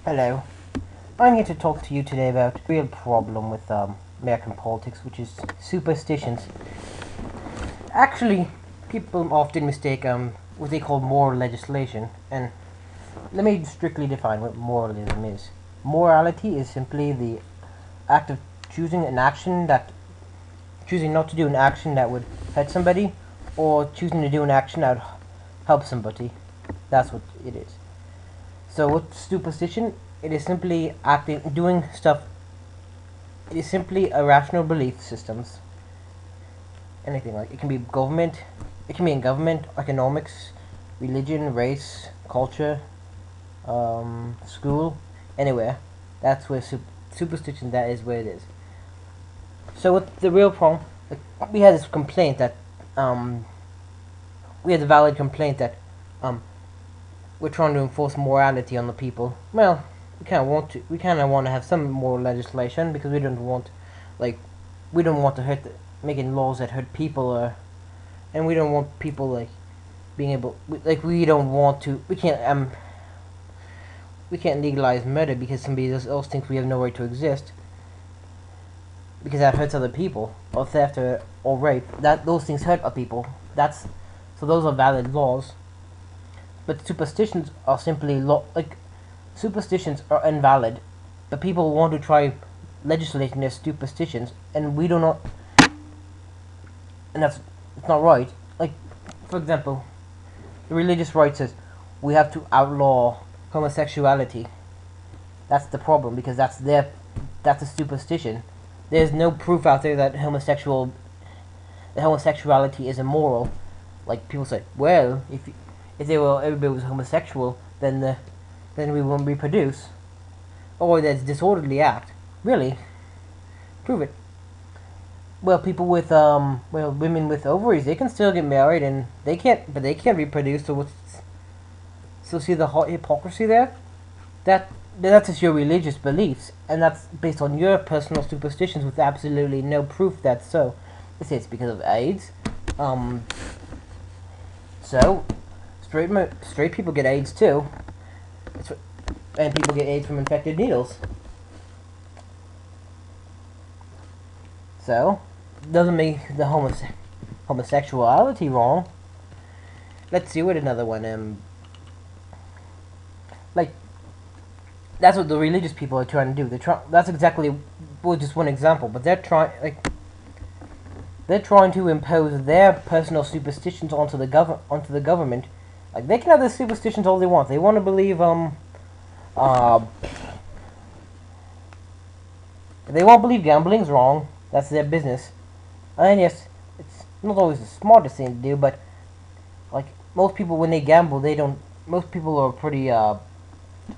Hello. I'm here to talk to you today about a real problem with American politics, which is superstitions. Actually, people often mistake what they call moral legislation, and let me strictly define what moralism is. Morality is simply the act of choosing not to do an action that would hurt somebody, or choosing to do an action that would help somebody. That's what it is. So, what's superstition? It is simply doing stuff. It is simply irrational belief systems. Anything like it can be government, it can be in government, economics, religion, race, culture, school, anywhere. That's where superstition. That is where it is. So, what's the real problem? Like, we had this complaint that we had a valid complaint that um, we're trying to enforce morality on the people. Well, we kind of want to. We kind of want to have some moral legislation because we don't want, like, we don't want to making laws that hurt people, and we don't want people like being able, like, we don't want to. We can't legalize murder because somebody else thinks we have no right to exist because that hurts other people, or theft, or rape. That those things hurt other people. So those are valid laws. But superstitions are simply superstitions are invalid, but people want to try legislating their superstitions, and we do not, and it's not right. Like, for example, the religious right says we have to outlaw homosexuality. That's the problem because that's a superstition. There's no proof out there that homosexuality is immoral. Like, people say, well, if everybody was homosexual, then we won't reproduce, or that's disorderly act. Really, prove it. Well, women with ovaries, they can still get married, and they can't reproduce. So see the hypocrisy there? That's just your religious beliefs, and that's based on your personal superstitions with absolutely no proof that's so. They say it's because of AIDS. So straight people get AIDS too, and people get AIDS from infected needles. So doesn't make the homosexuality wrong. Let's see what another one. Like, that's what the religious people are trying to do. That's exactly, well, just one example, but they're trying to impose their personal superstitions onto the government. Like, they can have their superstitions all they want. They want to believe they won't believe gambling's wrong. That's their business. And yes, it's not always the smartest thing to do, but like, most people when they gamble, they don't. Most people are pretty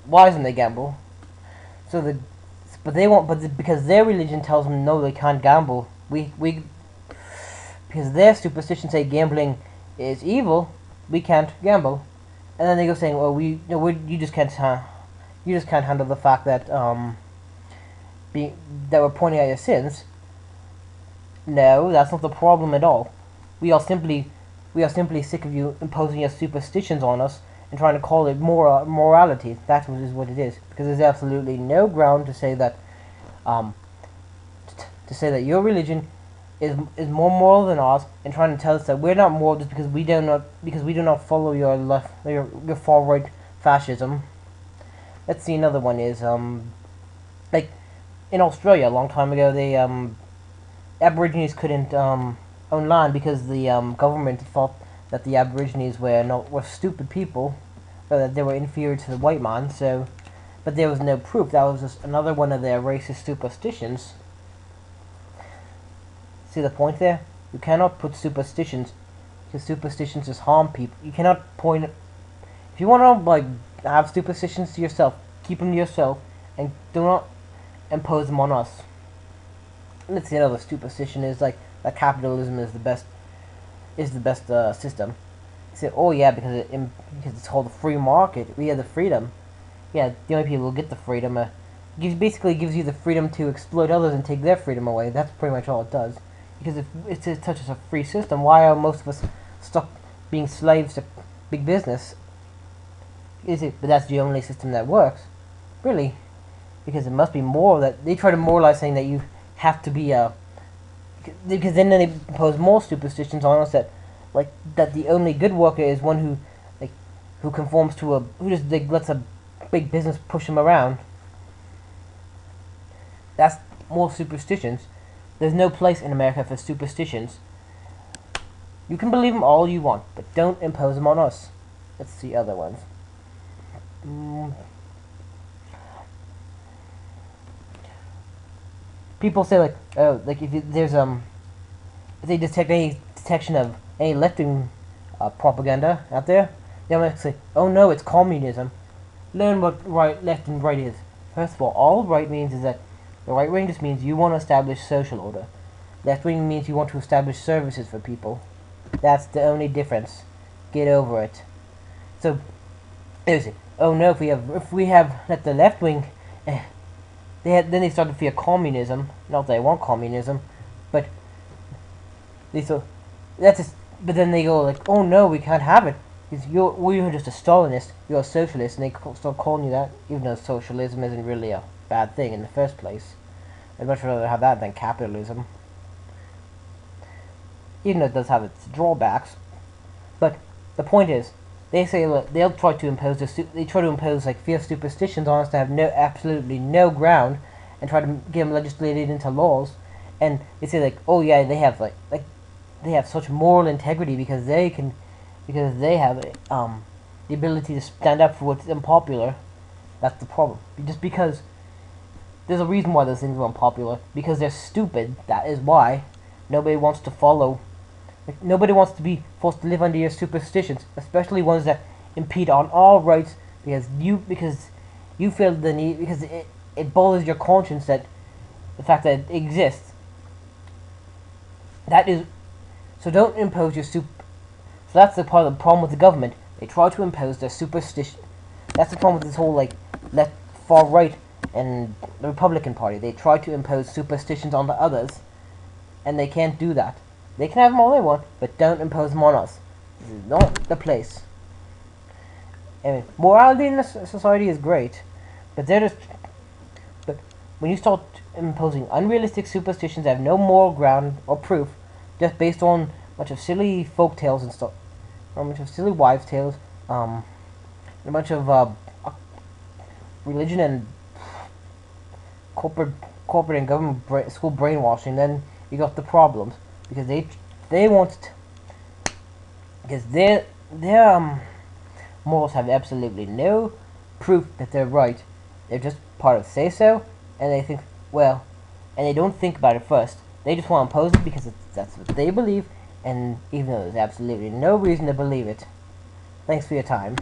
wise when they gamble. But they won't. But because their religion tells them no, they can't gamble. Because their superstition say gambling is evil, we can't gamble, and then they go saying, well, you just can't handle the fact that we're pointing out your sins. No, that's not the problem at all. We are simply sick of you imposing your superstitions on us and trying to call it morality. That is what it is, because there's absolutely no ground to say that your religion is more moral than ours, and trying to tell us that we're not moral just because we do not follow your far right fascism. Let's see, another one is like, in Australia a long time ago, they Aborigines couldn't own land because the government thought that the Aborigines were stupid people, or that they were inferior to the white man. So, but there was no proof. That was just another one of their racist superstitions. See the point there? You cannot put superstitions, because superstitions just harm people. You cannot point. If you want to have superstitions to yourself, keep them to yourself, and do not impose them on us. Let's see, another superstition is like that capitalism is the best system. You say, oh yeah, because it's called the free market. We have the freedom. Yeah, the only people who get the freedom basically gives you the freedom to exploit others and take their freedom away. That's pretty much all it does. Because if it's such a free system, why are most of us stuck being slaves to big business? Is it? But that's the only system that works. Really, because it must be more that they try to moralize saying that you have to be because then they impose more superstitions on us that like that the only good worker is one who like who conforms to a who just like, lets a big business push him around. That's more superstitions. There's no place in America for superstitions. You can believe them all you want, but don't impose them on us. Let's see other ones. People say like, oh, like if there's if they detect any detection of any left-wing propaganda out there, they might say, oh no, it's communism. Learn what right, left, and right is. First of all right means is that the right wing just means you want to establish social order. Left wing means you want to establish services for people. That's the only difference. Get over it. So, there's it. Oh no, if we have let the left wing, then they start to fear communism. Not that they want communism, but they thought that's just. But then they go like, oh no, we can't have it because you're just a Stalinist. You're a socialist, and they start calling you that, even though socialism isn't really a bad thing in the first place. I'd much rather have that than capitalism. Even though it does have its drawbacks. But the point is, they say look, they'll try to impose like fierce superstitions on us to have absolutely no ground, and try to get them legislated into laws. And they say like, oh yeah, they have like they have such moral integrity because they have the ability to stand up for what's unpopular. That's the problem. Just because there's a reason why those things are unpopular, because they're stupid. That is why nobody wants to follow. Like, nobody wants to be forced to live under your superstitions, especially ones that impede on all rights because you feel the need because it bothers your conscience that the fact that it exists. That is so don't impose your So that's the part of the problem with the government. They try to impose their superstition. That's the problem with this whole like left, far right, and the Republican Party. They try to impose superstitions on the others, and they can't do that. They can have them all they want, but don't impose them on us. This is not the place. Anyway, morality in this society is great, but but when you start imposing unrealistic superstitions that have no moral ground or proof, just based on a bunch of silly folk tales and stuff, or a bunch of silly wives' tales, and a bunch of religion and corporate and government school brainwashing, then you got the problems because they want because their morals have absolutely no proof that they're right. They're just part of say so, and they think well, and they don't think about it first. They just want to impose it because that's what they believe, and even though there's absolutely no reason to believe it. Thanks for your time.